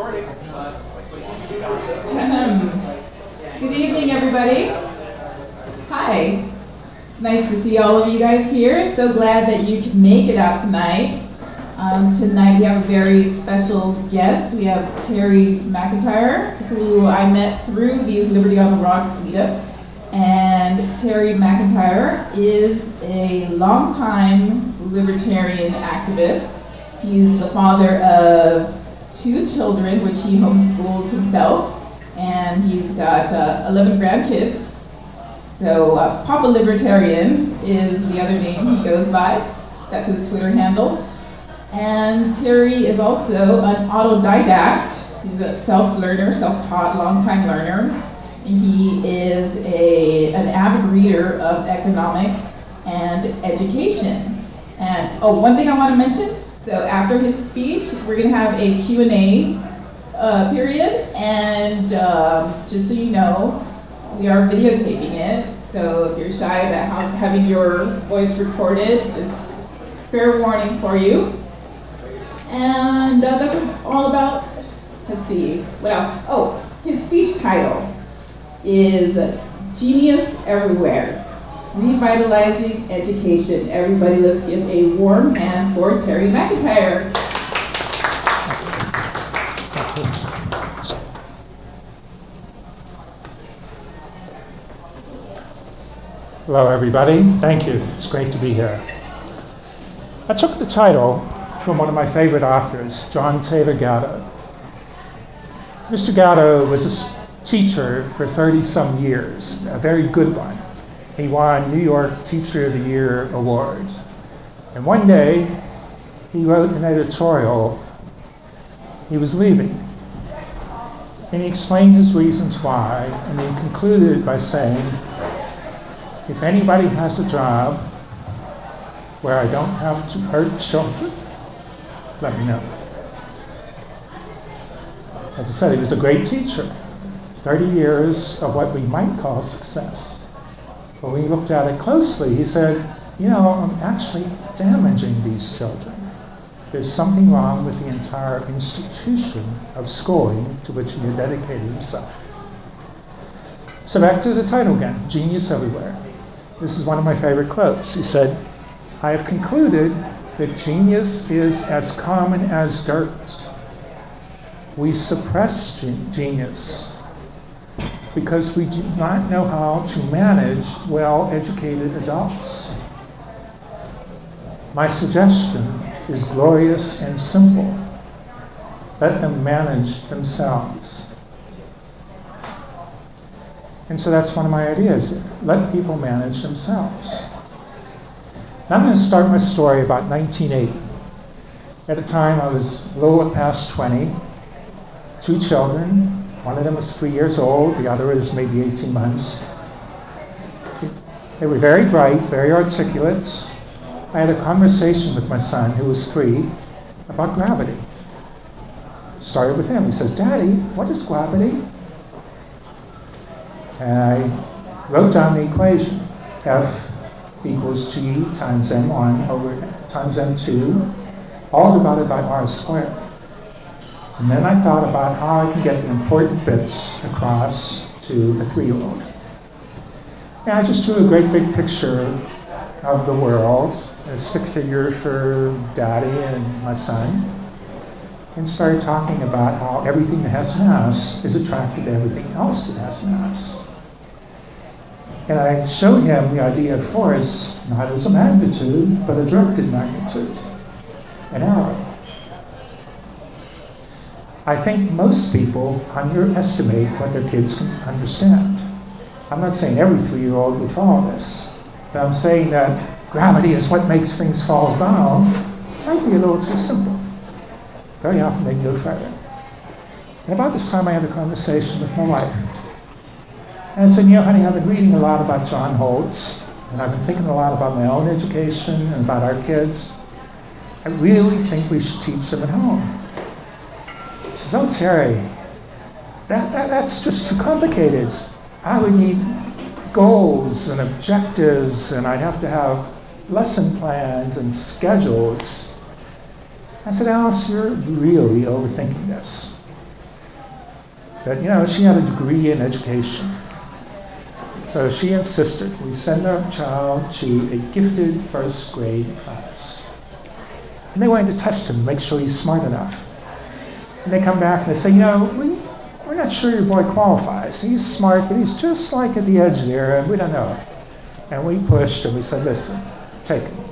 Good evening, everybody. Hi. Nice to see all of you guys here. So glad that you could make it out tonight. Tonight we have a very special guest. We have Terry McIntyre, who I met through these Liberty on the Rocks meetup. And Terry McIntyre is a longtime libertarian activist. He's the father of 2 children, which he homeschooled himself, and he's got 11 grandkids. So Papa Libertarian is the other name he goes by. That's his Twitter handle. And Terry is also an autodidact. He's a self-learner, self-taught, long-time learner. And he is an avid reader of economics and education. And one thing I want to mention, so after his speech, we're going to have a Q&A period. And just so you know, we are videotaping it. So if you're shy about having your voice recorded, just fair warning for you. And that's all about, let's see, what else? Oh, his speech title is Genius Everywhere, Revitalizing Education. Everybody, let's give a warm hand for Terry McIntyre. Hello, everybody. Thank you. It's great to be here. I took the title from one of my favorite authors, John Taylor Gatto. Mr. Gatto was a teacher for 30-some years, a very good one. He won New York Teacher of the Year award. And one day, he wrote an editorial. He was leaving. And he explained his reasons why, and he concluded by saying, if anybody has a job where I don't have to hurt children, let me know. As I said, he was a great teacher. 30 years of what we might call success. But when he looked at it closely, he said, you know, I'm actually damaging these children. There's something wrong with the entire institution of schooling to which he had dedicated himself. So back to the title again, Genius Everywhere. This is one of my favorite quotes. He said, I have concluded that genius is as common as dirt. We suppress genius because we do not know how to manage well-educated adults. My suggestion is glorious and simple. Let them manage themselves. And so that's one of my ideas. Let people manage themselves. Now I'm going to start my story about 1980. At the time I was a little past 20, 2 children. One of them was 3 years old, the other is maybe 18 months. They were very bright, very articulate. I had a conversation with my son, who was 3, about gravity. Started with him. He says, Daddy, what is gravity? And I wrote down the equation. F equals G times M1 over times M2, all divided by R squared. And then I thought about how I can get the important bits across to a 3-year-old. And I just drew a great big picture of the world, a stick figure for Daddy and my son, and started talking about how everything that has mass is attracted to everything else that has mass. And I showed him the idea of force, not as a magnitude, but a directed magnitude, an arrow. I think most people underestimate what their kids can understand. I'm not saying every 3-year-old would follow this, but I'm saying that gravity is what makes things fall down might be a little too simple. Very often they go further. And about this time I had a conversation with my wife. And I said, you know, honey, I've been reading a lot about John Holtz, and I've been thinking a lot about my own education and about our kids. I really think we should teach them at home. She says, oh, Terry, that's just too complicated. I would need goals and objectives, and I'd have to have lesson plans and schedules. I said, Alice, you're really overthinking this. But, she had a degree in education. So she insisted we send our child to a gifted first grade class. And they wanted to test him, make sure he's smart enough. And they come back and they say, we're not sure your boy qualifies. He's smart, but he's just like at the edge there, and we don't know. And we pushed and we said, listen, take him.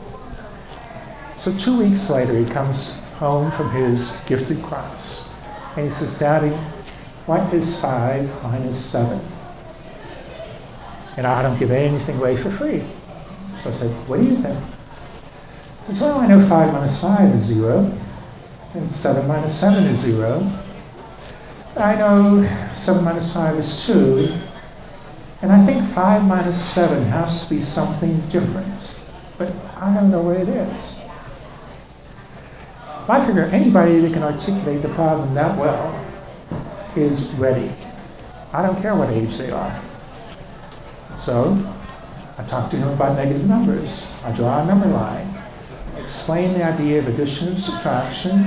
So 2 weeks later, he comes home from his gifted class. And he says, Daddy, what is 5 minus 7? And I don't give anything away for free. So I said, what do you think? He says, well, I know 5 minus 5 is 0, and 7 minus 7 is 0. I know 7 minus 5 is 2, and I think 5 minus 7 has to be something different, but I don't know what it is. I figure anybody that can articulate the problem that well is ready. I don't care what age they are. So I talk to him about negative numbers. I draw a number line, explain the idea of addition and subtraction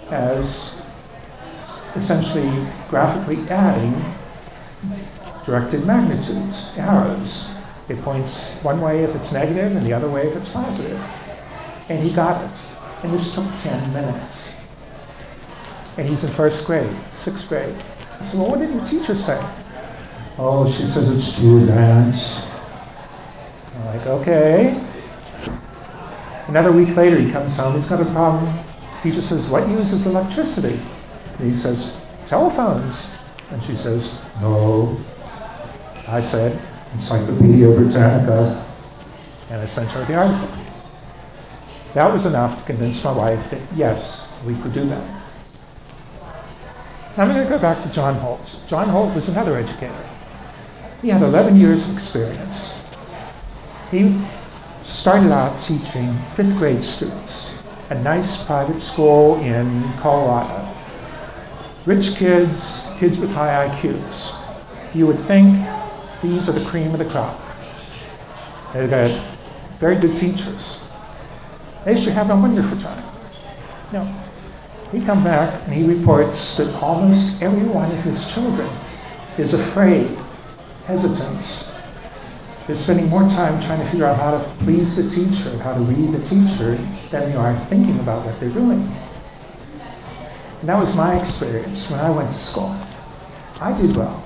as essentially graphically adding directed magnitudes, arrows. It points one way if it's negative and the other way if it's positive. And he got it. And this took 10 minutes. And he's in first grade, 6th grade. I said, well, what did your teacher say? Oh, she says it's too advanced. I'm like, okay. Another week later, he comes home, he's got a problem. Teacher says, what uses electricity? And he says, telephones. And she says, no. I said, Encyclopedia Britannica. And I sent her the article. That was enough to convince my wife that, yes, we could do that. Now I'm going to go back to John Holt. John Holt was another educator. He had 11 years of experience. He started out teaching 5th grade students, a nice private school in Colorado. Rich kids, kids with high IQs. You would think these are the cream of the crop. They've got very good teachers. They should have a wonderful time. No. He comes back and he reports that almost every one of his children is afraid, hesitant. They're spending more time trying to figure out how to please the teacher, how to read the teacher, than they are thinking about what they're doing. And that was my experience when I went to school. I did well.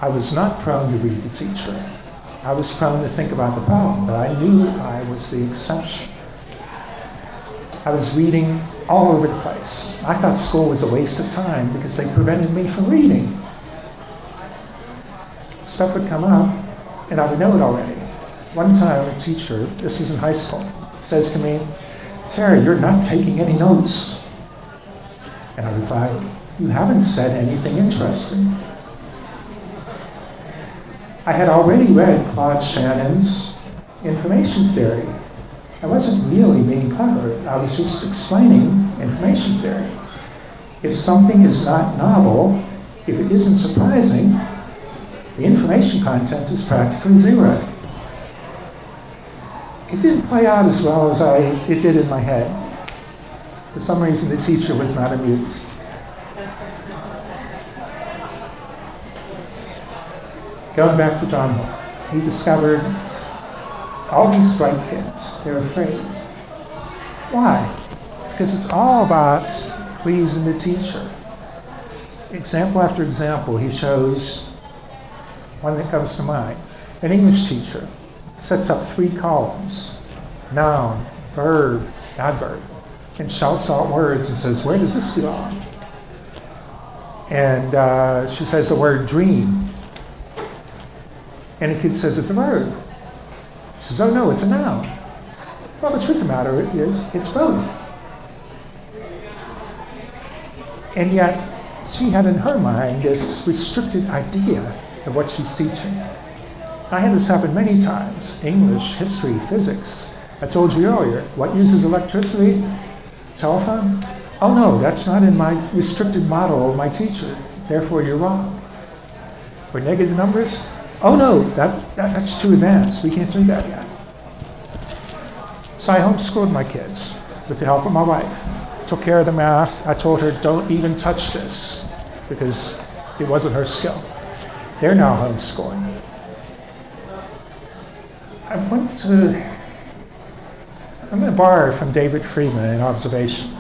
I was not prone to read the teacher. I was prone to think about the problem, but I knew I was the exception. I was reading all over the place. I thought school was a waste of time because they prevented me from reading. Stuff would come up, and I would know it already. One time, a teacher, this was in high school, says to me, Terry, you're not taking any notes. And I replied, you haven't said anything interesting. I had already read Claude Shannon's information theory. I wasn't really being clever. I was just explaining information theory. If something is not novel, if it isn't surprising, the information content is practically zero. It didn't play out as well as it did in my head. For some reason, the teacher was not amused. Going back to John Holt, he discovered all these bright kids, they're afraid. Why? Because it's all about pleasing the teacher. Example after example, he shows one that comes to mind. An English teacher sets up 3 columns, noun, verb, adverb, and shouts out words and says, where does this belong? And she says the word dream. And the kid says it's a verb. She says, oh no, it's a noun. Well, the truth of the matter is, it's both. And yet, she had in her mind this restricted idea of what she's teaching. I had this happen many times. English, history, physics. I told you earlier, what uses electricity? Telephone? Oh no, that's not in my restricted model of my teacher. Therefore, you're wrong. For negative numbers? Oh no, that's too advanced. We can't do that yet. So I homeschooled my kids with the help of my wife. Took care of the math. I told her, don't even touch this. because it wasn't her skill. They're now homeschooling. I'm going to borrow from David Friedman an observation.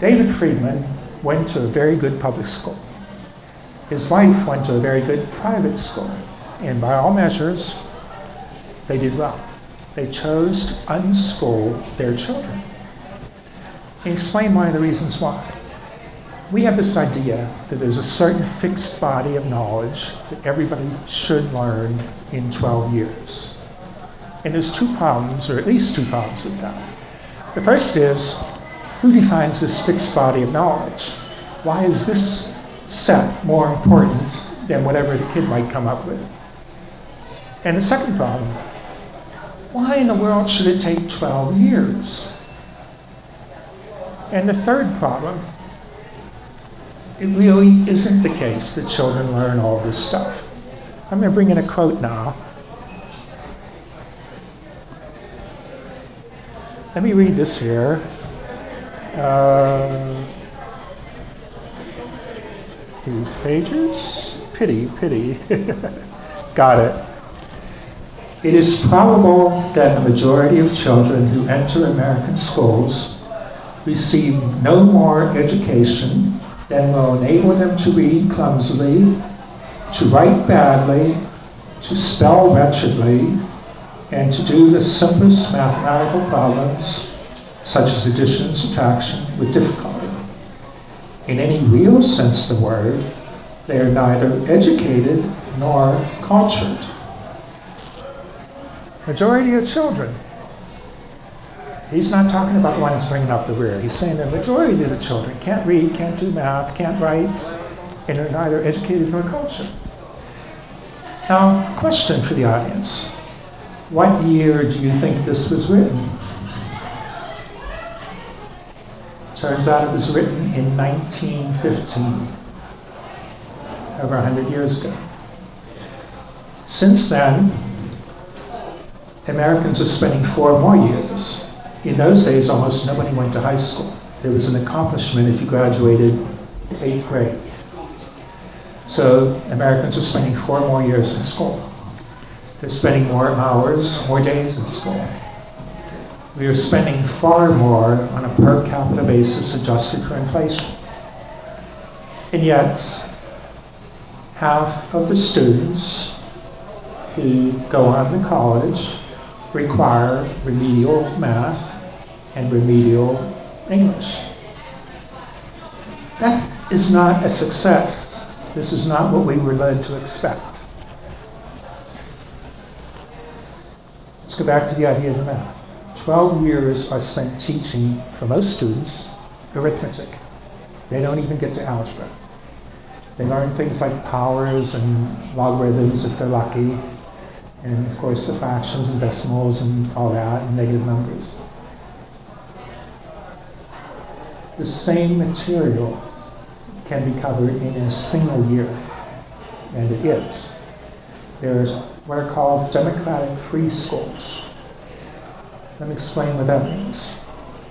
David Friedman went to a very good public school. His wife went to a very good private school. And by all measures, they did well. They chose to unschool their children. And explain one of the reasons why. We have this idea that there's a certain fixed body of knowledge that everybody should learn in 12 years. And there's two problems, or at least two problems with that. The first is, who defines this fixed body of knowledge? Why is this set more important than whatever the kid might come up with? And the second problem, why in the world should it take 12 years? And the third problem, it really isn't the case that children learn all this stuff. I'm going to bring in a quote now. Let me read this here. 2 pages? Pity. Got it. It is probable that the majority of children who enter American schools receive no more education than will enable them to read clumsily, to write badly, to spell wretchedly, and to do the simplest mathematical problems, such as addition and subtraction, with difficulty. In any real sense of the word, they are neither educated nor cultured. Majority of children. He's not talking about the ones bringing up the rear. He's saying the majority of the children can't read, can't do math, can't write, and are neither educated nor cultured. Now, question for the audience. What year do you think this was written? Turns out it was written in 1915, over 100 years ago. Since then, Americans are spending 4 more years. In those days, almost nobody went to high school. There was an accomplishment if you graduated 8th grade. So Americans are spending 4 more years in school. They're spending more hours, more days in school. We are spending far more on a per capita basis adjusted for inflation. And yet, half of the students who go on to college require remedial math and remedial English. That is not a success. This is not what we were led to expect. Let's go back to the idea of the math. 12 years are spent teaching, for most students, arithmetic. They don't even get to algebra. They learn things like powers and logarithms if they're lucky, and of course the fractions and decimals and all that, and negative numbers. The same material can be covered in a single year, and it is. There's what are called democratic free schools. Let me explain what that means.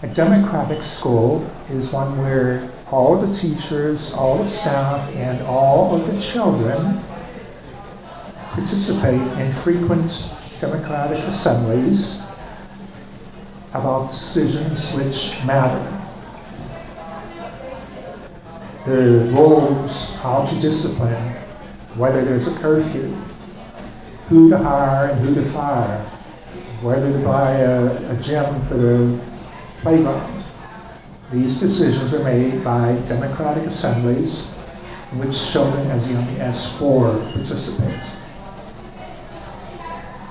A democratic school is one where all the teachers, all the staff, and all of the children participate in frequent democratic assemblies about decisions which matter. The rules, how to discipline, whether there's a curfew, who to hire and who to fire, whether to buy a gym for the playground. These decisions are made by democratic assemblies in which children as young as 4 participate.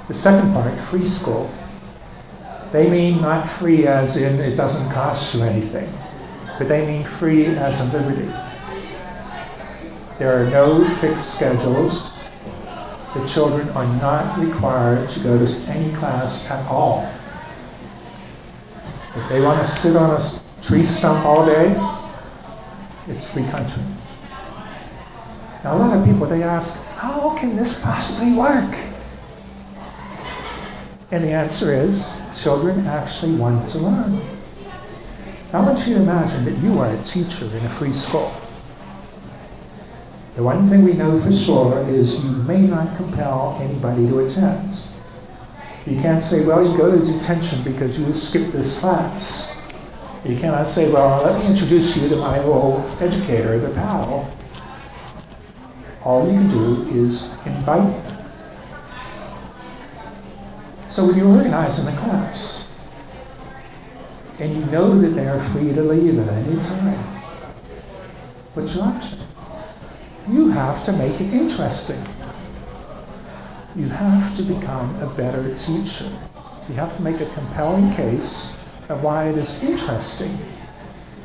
The second part, free school, they mean not free as in it doesn't cost you anything, but they mean free as in liberty. There are no fixed schedules. The children are not required to go to any class at all. If they want to sit on a tree stump all day, it's free country. Now a lot of people, they ask, how can this possibly work? And the answer is, children actually want to learn. Now I want you to imagine that you are a teacher in a free school. The one thing we know for sure is you may not compel anybody to attend. You can't say, well, you go to detention because you skipped this class. You cannot say, well, let me introduce you to my old educator, the pal. All you can do is invite them. So when you organize in the class, and you know that they are free to leave at any time, what's your option? You have to make it interesting. You have to become a better teacher. You have to make a compelling case of why it is interesting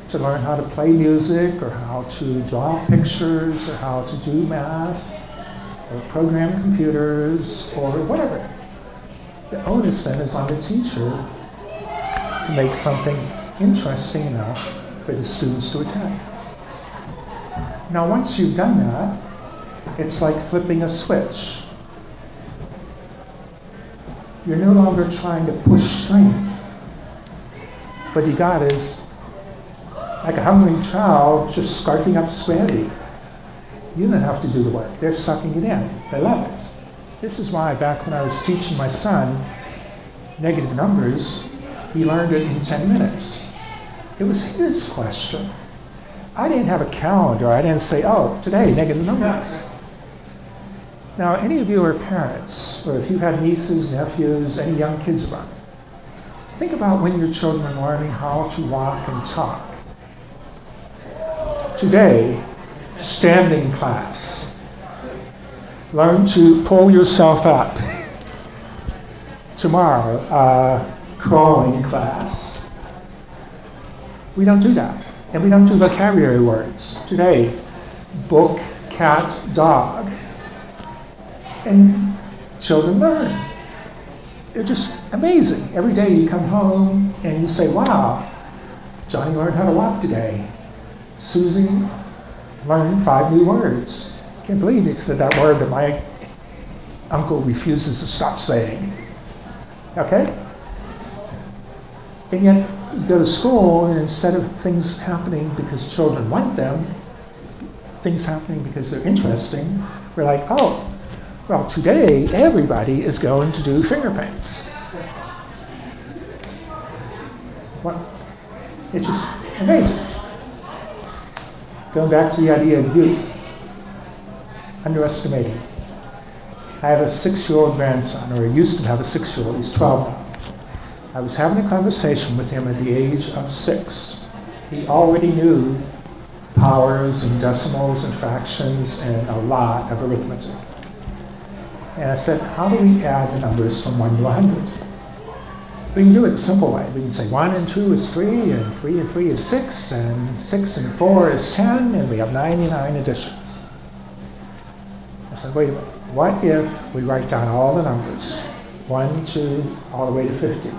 to learn how to play music, or how to draw pictures, or how to do math, or program computers, or whatever. The onus then is on the teacher to make something interesting enough for the students to attend. Now, once you've done that, it's like flipping a switch. You're no longer trying to push string. What you got is like a hungry child just scarfing up spaghetti. You don't have to do the work. They're sucking it in. They love it. This is why back when I was teaching my son negative numbers, he learned it in 10 minutes. It was his question. I didn't have a calendar. I didn't say, oh, today, negative numbers. Now, any of you are parents, or if you have nieces, nephews, any young kids around, think about when your children are learning how to walk and talk. Today, standing class. Learn to pull yourself up. Tomorrow, crawling class. We don't do that. And we don't do vocabulary words. Today, book, cat, dog. And children learn. They're just amazing. Every day you come home and you say, wow, Johnny learned how to walk today. Susie learned 5 new words. Can't believe he said that word that my uncle refuses to stop saying. Okay? And yet, you go to school, and instead of things happening because children want them, things happening because they're interesting, we're like, oh, well, today everybody is going to do finger paints. What? It's just amazing. Going back to the idea of youth, underestimating. I have a 6-year-old grandson, or I used to have a 6-year-old, he's 12 now. I was having a conversation with him at the age of 6. He already knew powers and decimals and fractions and a lot of arithmetic. And I said, how do we add the numbers from 1 to 100? We can do it a simple way. We can say 1 and 2 is 3, and 3 and 3 is 6, and 6 and 4 is 10, and we have 99 additions. I said, wait a minute. What if we write down all the numbers, 1, 2, all the way to 50?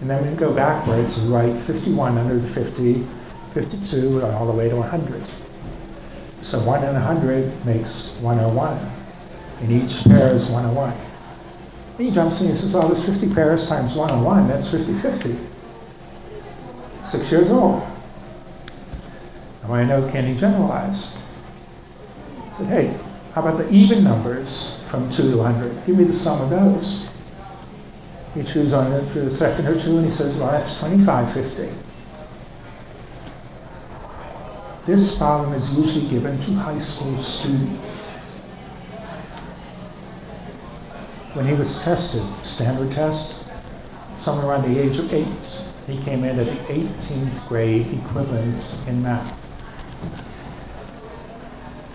And then we go backwards and write 51 under the 50, 52, all the way to 100. So 1 and 100 makes 101. And each pair is 101. And he jumps in and says, well, there's 50 pairs times 101, that's 50-50. 6 years old. I want to know, can he generalize? I said, hey, how about the even numbers from 2 to 100? Give me the sum of those. He chews on it for a second or two, and he says, well, that's 2550. This problem is usually given to high school students. When he was tested, standard test, somewhere around the age of 8, he came in at the 18th grade equivalent in math.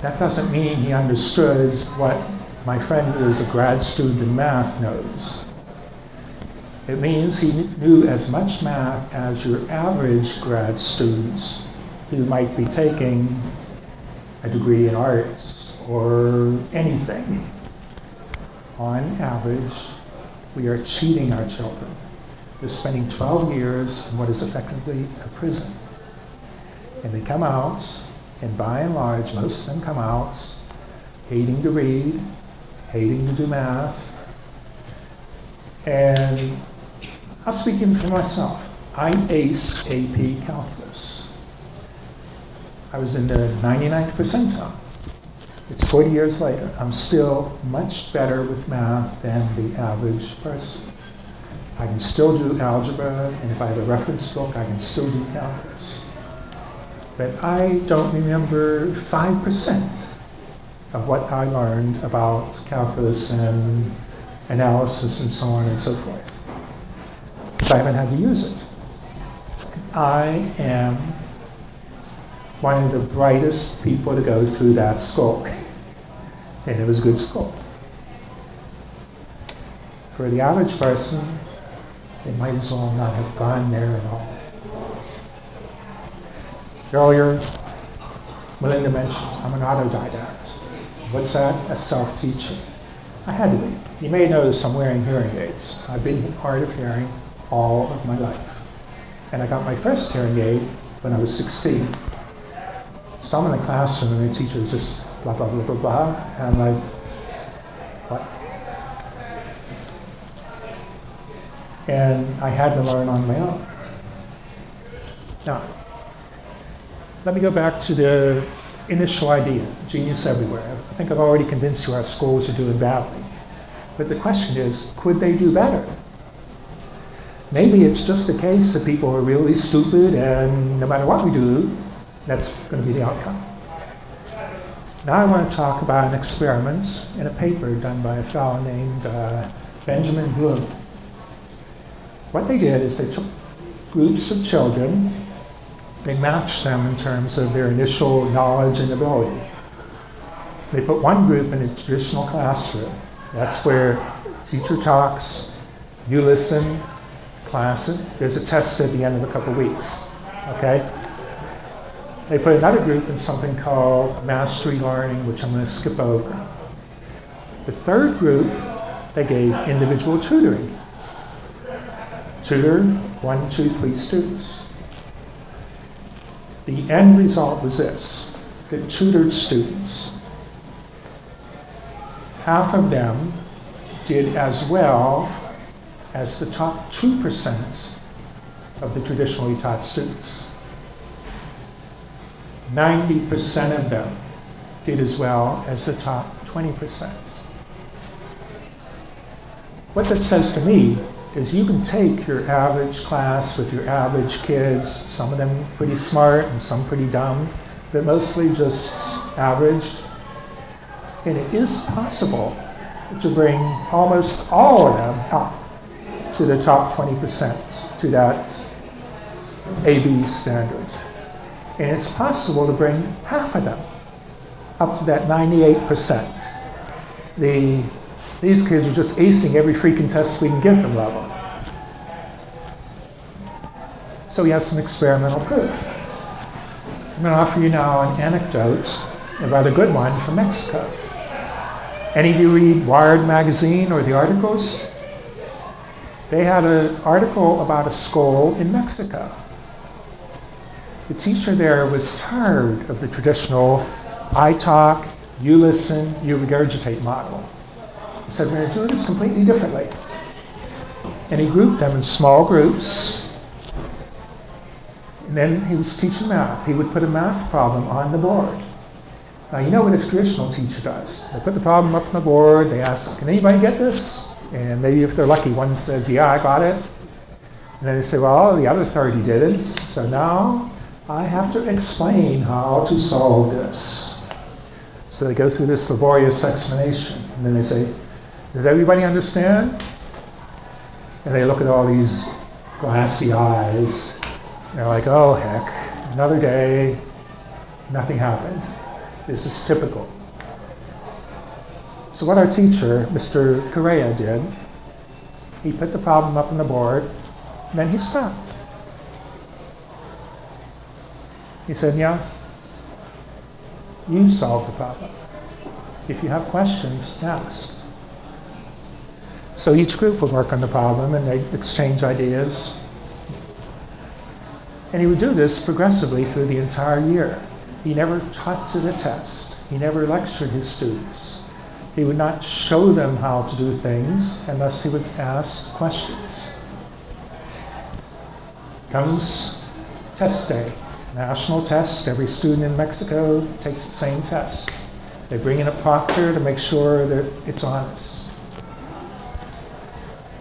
That doesn't mean he understood what my friend who is a grad student in math knows. It means he knew as much math as your average grad students who might be taking a degree in arts or anything. On average, we are cheating our children. They're spending 12 years in what is effectively a prison. And they come out, and by and large, most of them come out hating to read, hating to do math, and I'm speaking for myself. I aced AP Calculus. I was in the 99th percentile. It's 40 years later. I'm still much better with math than the average person. I can still do algebra, and if I have a reference book, I can still do calculus. But I don't remember 5% of what I learned about calculus and analysis and so on and so forth. Because I haven't had to use it. I am one of the brightest people to go through that school. And it was a good school. For the average person, they might as well not have gone there at all. Earlier, Melinda mentioned, I'm an autodidact. What's that? A self-teacher. I had to be. You may notice I'm wearing hearing aids. I've been hard of hearing all of my life. And I got my first hearing aid when I was 16. So I'm in the classroom and the teacher was just blah, blah, blah, blah, blah. And I'm like, what? And I had to learn on my own. Now, let me go back to the initial idea, genius everywhere. I think I've already convinced you our schools are doing badly. But the question is, could they do better? Maybe it's just a case that people are really stupid and no matter what we do, that's going to be the outcome. Now I want to talk about an experiment in a paper done by a fellow named Benjamin Bloom. What they did is they took groups of children. They matched them in terms of their initial knowledge and ability. They put one group in a traditional classroom. That's where teacher talks, you listen, class it. There's a test at the end of a couple weeks. Okay? They put another group in something called mastery learning, which I'm going to skip over. The third group, they gave individual tutoring. Tutor 1, 2, 3 students. The end result was this. The tutored students, half of them did as well as the top 2% of the traditionally taught students. 90% of them did as well as the top 20%. What that says to me is you can take your average class with your average kids, some of them pretty smart and some pretty dumb, but mostly just average, and it is possible to bring almost all of them up to the top 20%, to that AB standard. And it's possible to bring half of them up to that 98%. These kids are just acing every freaking test we can give them level. So we have some experimental proof. I'm going to offer you now an anecdote, a rather good one, from Mexico. Any of you read Wired magazine or the articles? They had an article about a school in Mexico. The teacher there was tired of the traditional I talk, you listen, you regurgitate model. He said, we're going to do this completely differently. And he grouped them in small groups. And then he was teaching math. He would put a math problem on the board. Now, you know what a traditional teacher does. They put the problem up on the board. They ask, can anybody get this? And maybe if they're lucky, one says, yeah, I got it. And then they say, well, the other 30 didn't. So now I have to explain how to solve this. So they go through this laborious explanation. And then they say, does everybody understand? And they look at all these glassy eyes. They're like, oh, heck, another day, nothing happened. This is typical. So what our teacher, Mr. Correa, did, he put the problem up on the board, and then he stopped. He said, yeah, you solve the problem. If you have questions, ask. So each group would work on the problem, and they'd exchange ideas. And he would do this progressively through the entire year. He never taught to the test. He never lectured his students. He would not show them how to do things unless he would ask questions. Comes test day, national test. Every student in Mexico takes the same test. They bring in a proctor to make sure that it's honest.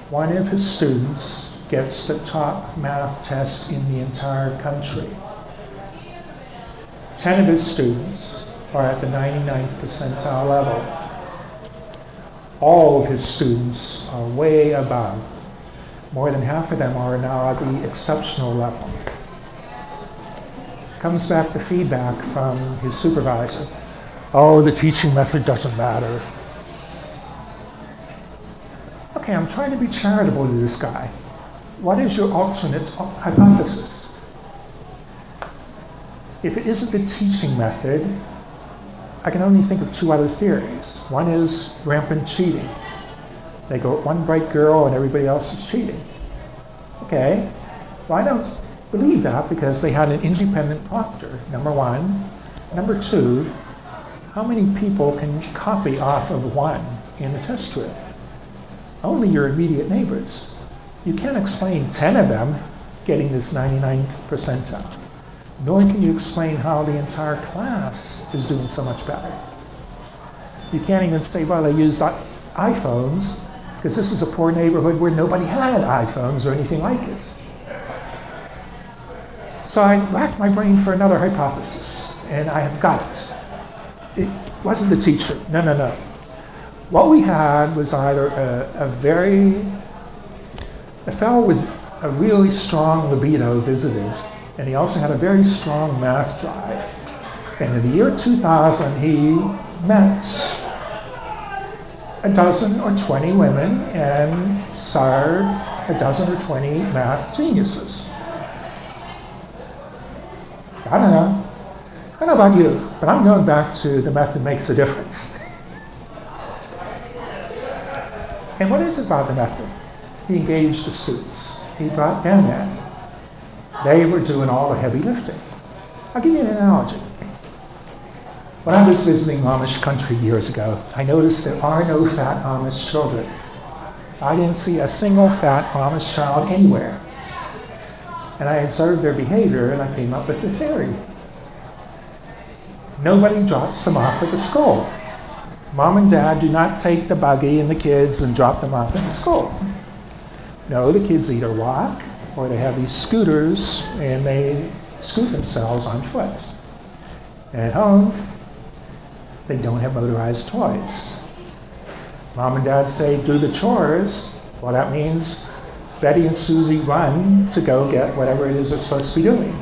One of his students gets the top math test in the entire country. 10 of his students are at the 99th percentile level. All of his students are way above. More than half of them are now at the exceptional level. Comes back to feedback from his supervisor. Oh, the teaching method doesn't matter. Okay, I'm trying to be charitable to this guy. What is your alternate hypothesis? If it isn't the teaching method, I can only think of two other theories. One is rampant cheating. They go with one bright girl and everybody else is cheating. Okay, well, I don't believe that because they had an independent proctor, number one. Number two, how many people can copy off of one in the test strip? Only your immediate neighbors. You can't explain 10 of them getting this 99th percentile. Nor can you explain how the entire class is doing so much better. You can't even say, well, they use iPhones, because this was a poor neighborhood where nobody had iPhones or anything like it. So I racked my brain for another hypothesis, and I have got it. It wasn't the teacher. No. What we had was either a fellow with a really strong libido visited, and he also had a very strong math drive. And in the year 2000, he met a dozen or 20 women and sired a dozen or 20 math geniuses. I don't know about you, but I'm going back to the method makes a difference. And what is it about the method? He engaged the students. He brought them in. They were doing all the heavy lifting. I'll give you an analogy. When I was visiting Amish country years ago, I noticed there are no fat Amish children. I didn't see a single fat Amish child anywhere. And I observed their behavior and I came up with a theory. Nobody drops them off at the school. Mom and Dad do not take the buggy and the kids and drop them off at the school. No, the kids either walk or they have these scooters and they scoot themselves on foot. And at home, they don't have motorized toys. Mom and Dad say, do the chores. Well, that means Betty and Susie run to go get whatever it is they're supposed to be doing.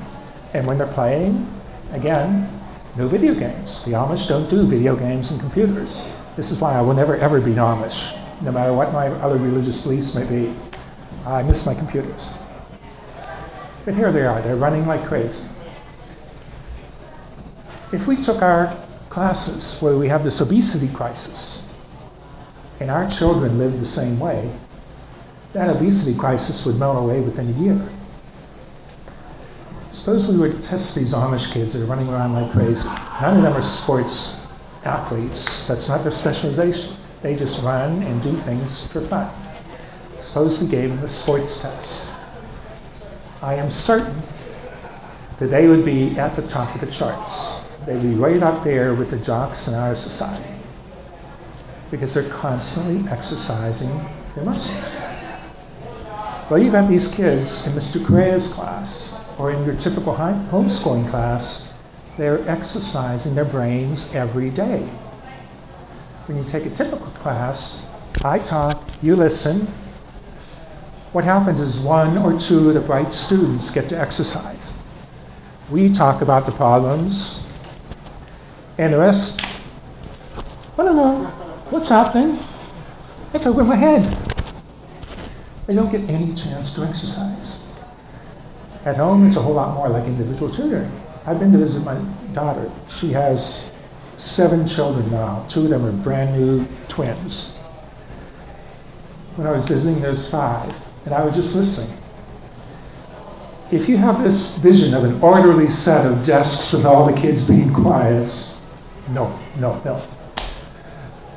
And when they're playing, again, no video games. The Amish don't do video games and computers. This is why I will never ever be an Amish, no matter what my other religious beliefs may be. I miss my computers. But here they are, they're running like crazy. If we took our classes where we have this obesity crisis, and our children live the same way, that obesity crisis would melt away within a year. Suppose we were to test these Amish kids that are running around like crazy. None of them are sports athletes. That's not their specialization. They just run and do things for fun. Suppose we gave them a sports test. I am certain that they would be at the top of the charts. They'd be right up there with the jocks in our society because they're constantly exercising their muscles. Well, you've got these kids in Mr. Correa's class or in your typical homeschooling class, they're exercising their brains every day. When you take a typical class, I talk, you listen. What happens is one or two of the bright students get to exercise. We talk about the problems, and the rest, I don't know, what's happening? It's over my head. They don't get any chance to exercise. At home, it's a whole lot more like individual tutoring. I've been to visit my daughter. She has 7 children now. 2 of them are brand new twins. When I was visiting, there's 5, and I was just listening. If you have this vision of an orderly set of desks with all the kids being quiet, no.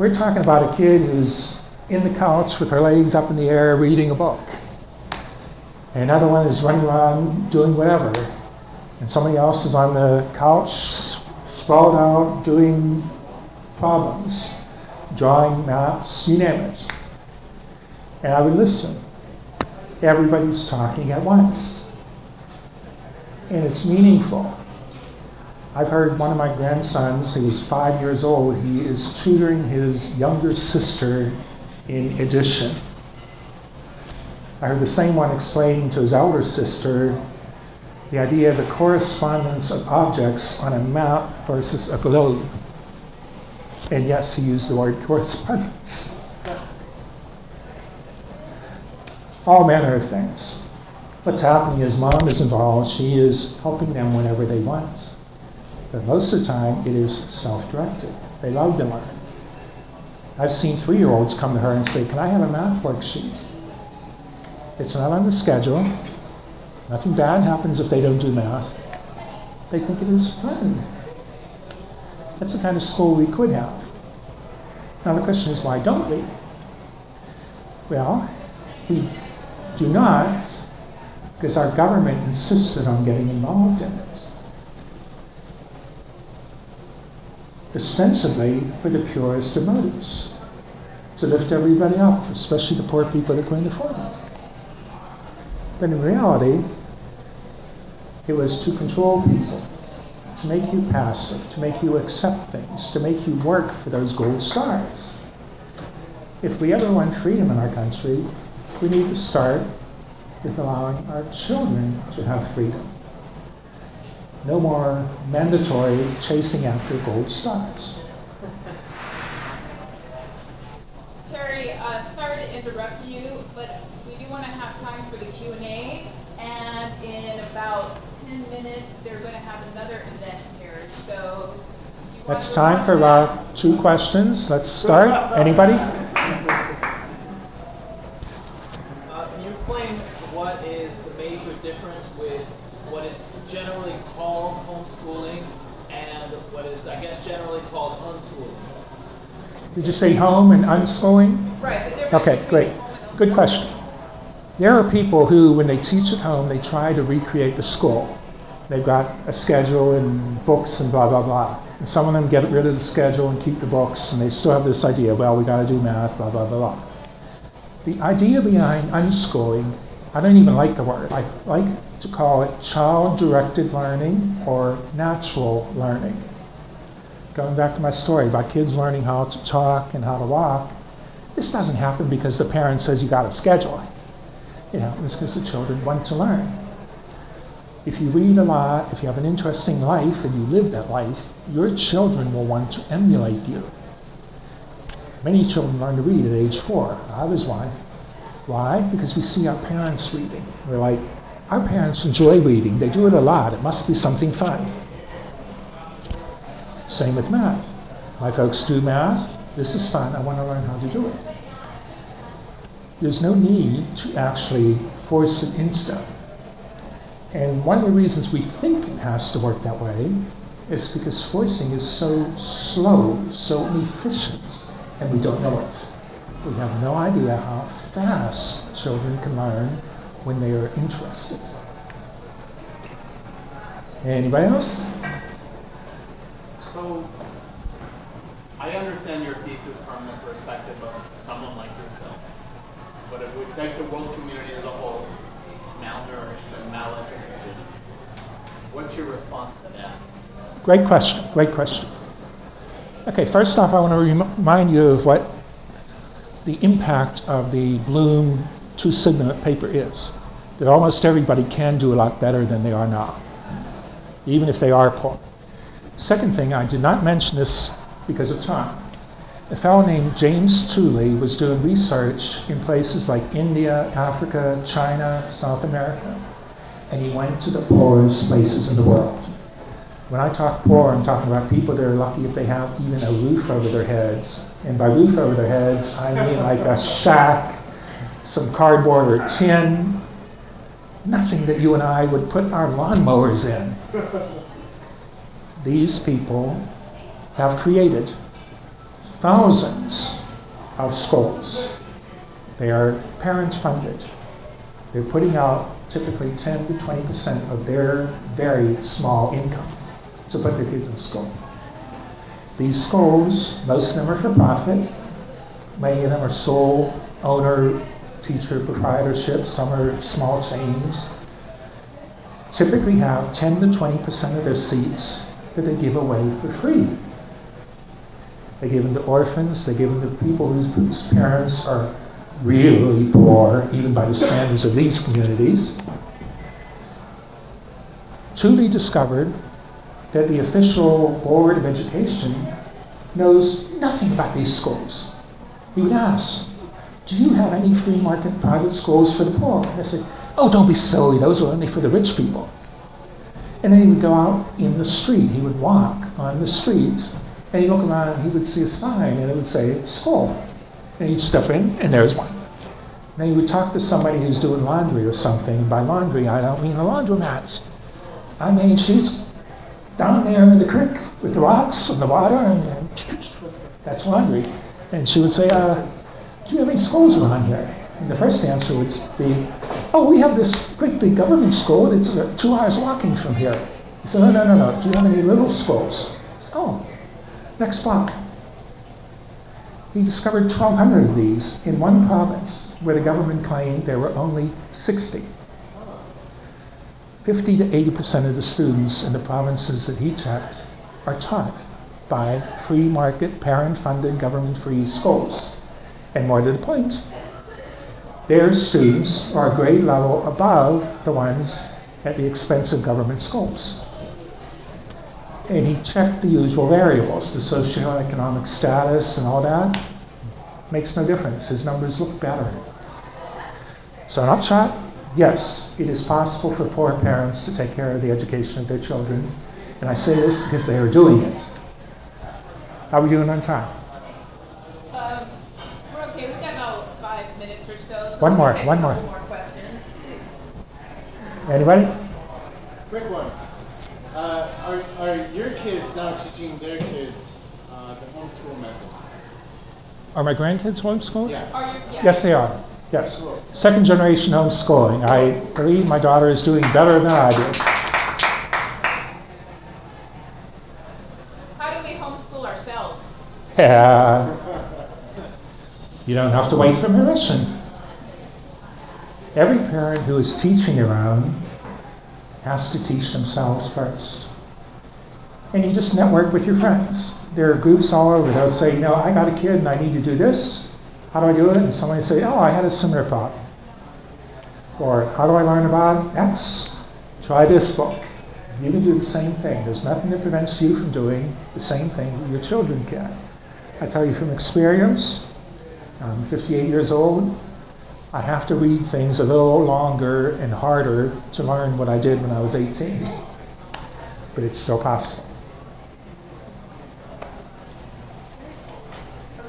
We're talking about a kid who's in the couch with her legs up in the air reading a book. And another one is running around doing whatever. And somebody else is on the couch, sprawled out, doing problems, drawing maps, you name it. And I would listen. Everybody's talking at once. And it's meaningful. I've heard one of my grandsons, who's 5 years old, he is tutoring his younger sister in addition. I heard the same one explaining to his elder sister the idea of the correspondence of objects on a map versus a globe. And yes, he used the word correspondence. All manner of things. What's happening is mom is involved. She is helping them whenever they want. But most of the time, it is self-directed. They love to learn. I've seen 3-year-olds come to her and say, "Can I have a math worksheet?" It's not on the schedule. Nothing bad happens if they don't do math. They think it is fun. That's the kind of school we could have. Now the question is, why don't we? Well, we do not because our government insisted on getting involved in it. Ostensibly for the purest of motives, to lift everybody up, especially the poor people that couldn't afford it. But in reality, it was to control people, to make you passive, to make you accept things, to make you work for those gold stars. If we ever want freedom in our country, we need to start with allowing our children to have freedom. No more mandatory chasing after gold stars. Terry, sorry to interrupt you, but we do want to have time for the Q&A, and in about 10 minutes, they're going to have another event here. So, it's time for about 2 questions. Let's start. Anybody? Can you explain what is the major difference with what is generally called homeschooling and what is, I guess, generally called unschooling? Did you say home and unschooling? Right. The difference Okay, great. Good question. There are people who, when they teach at home, they try to recreate the school. They've got a schedule and books and blah, blah, blah. And some of them get rid of the schedule and keep the books, and they still have this idea, well, we got to do math, blah, blah, blah, blah. The idea behind unschooling, I don't even like the word. I like to call it child-directed learning or natural learning. Going back to my story about kids learning how to talk and how to walk, this doesn't happen because the parent says you got to schedule it. It happens because the children want to learn. If you read a lot, if you have an interesting life and you live that life, your children will want to emulate you. Many children learn to read at age 4. I was one. Why? Because we see our parents reading. We're like, our parents enjoy reading. They do it a lot. It must be something fun. Same with math. My folks do math. This is fun. I want to learn how to do it. There's no need to actually force it into them. And one of the reasons we think it has to work that way is because forcing is so slow, so inefficient, and we don't know it. We have no idea how fast children can learn when they are interested. Anybody else? So, I understand your thesis from the perspective of someone like yourself. But if we take the world community as a whole, malnourished and maleducated, what's your response to that? Great question, great question. Okay, first off, I want to remind you of what the impact of the Bloom 2 Sigma paper is. That almost everybody can do a lot better than they are now, even if they are poor. Second thing, I did not mention this because of time. A fellow named James Tooley was doing research in places like India, Africa, China, South America, and he went to the poorest places in the world. When I talk poor, I'm talking about people that are lucky if they have even a roof over their heads. And by roof over their heads, I mean like a shack, some cardboard or tin, nothing that you and I would put our lawnmowers in. These people have created thousands of schools. They are parent-funded. They're putting out typically 10 to 20% of their very small income to put their kids in school. These schools, most of them are for profit. Many of them are sole owner, teacher proprietorships. Some are small chains. Typically have 10 to 20% of their seats that they give away for free. They give them to orphans, they give them to people whose parents are really poor, even by the standards of these communities. Truly discovered that the official Board of Education knows nothing about these schools. He would ask, do you have any free market private schools for the poor? And I said, oh, don't be silly, those are only for the rich people. And then he would go out in the street, he would walk on the street, and he'd look around and he would see a sign and it would say, school. And he'd step in, and there's one. And then he would talk to somebody who's doing laundry or something. By laundry, I don't mean a laundromat. I mean, she's down there in the creek with the rocks and the water, and that's laundry. And she would say, do you have any schools around here? And the first answer would be, oh, we have this great big government school that's 2 hours walking from here. He said, no. Do you have any little schools? Said, oh, next block. He discovered 1,200 of these in one province where the government claimed there were only 60. 50 to 80% of the students in the provinces that he checked are taught by free market, parent-funded, government-free schools. And more to the point, their students are a grade level above the ones at the expensive government schools. And he checked the usual variables, the socioeconomic status and all that. Makes no difference. His numbers look better. So an upshot, yes, it is possible for poor parents to take care of the education of their children. And I say this because they are doing it. How are we doing on time? We're okay. We've got about 5 minutes or so. One more. A couple more questions. Anybody? Quick one. Are your kids now teaching their kids the homeschool method? Are my grandkids homeschooled? Yeah. Yes, they are. Yes. Cool. Second generation homeschooling. I believe my daughter is doing better than I did. How do we homeschool ourselves? You don't have to wait for permission. Every parent who is teaching around has to teach themselves first. And you just network with your friends. There are groups all over. They'll say, you know, I got a kid and I need to do this. How do I do it? And somebody will say, oh, I had a similar problem. Or how do I learn about X? Try this book. You can do the same thing. There's nothing that prevents you from doing the same thing that your children can. I tell you from experience, I'm 58 years old. I have to read things a little longer and harder to learn what I did when I was 18. But it's still possible.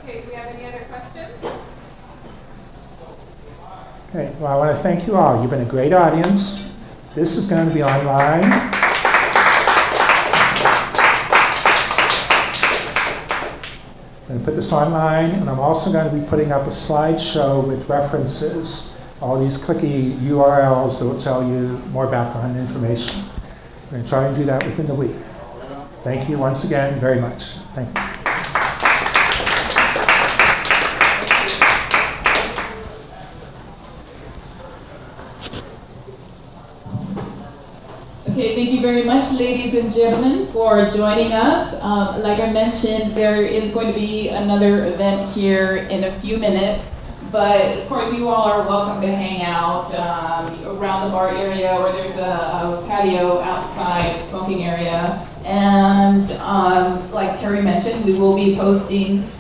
Okay, do we have any other questions? Okay, well, I want to thank you all. You've been a great audience. This is going to be online. I'm going to put this online, and I'm also going to be putting up a slideshow with references, all these clicky URLs that will tell you more background information. I'm going to try and do that within the week. Thank you once again very much. Thank you. Okay, thank you very much, ladies and gentlemen, for joining us. Like I mentioned, there is going to be another event here in a few minutes, but of course you all are welcome to hang out around the bar area, or there's a patio outside, smoking area. And like Terry mentioned, we will be posting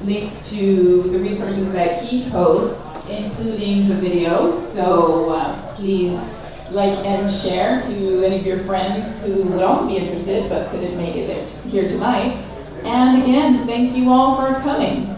links to the resources that he posts, including the videos, so please like and share to any of your friends who would also be interested but couldn't make it here tonight. And again, thank you all for coming.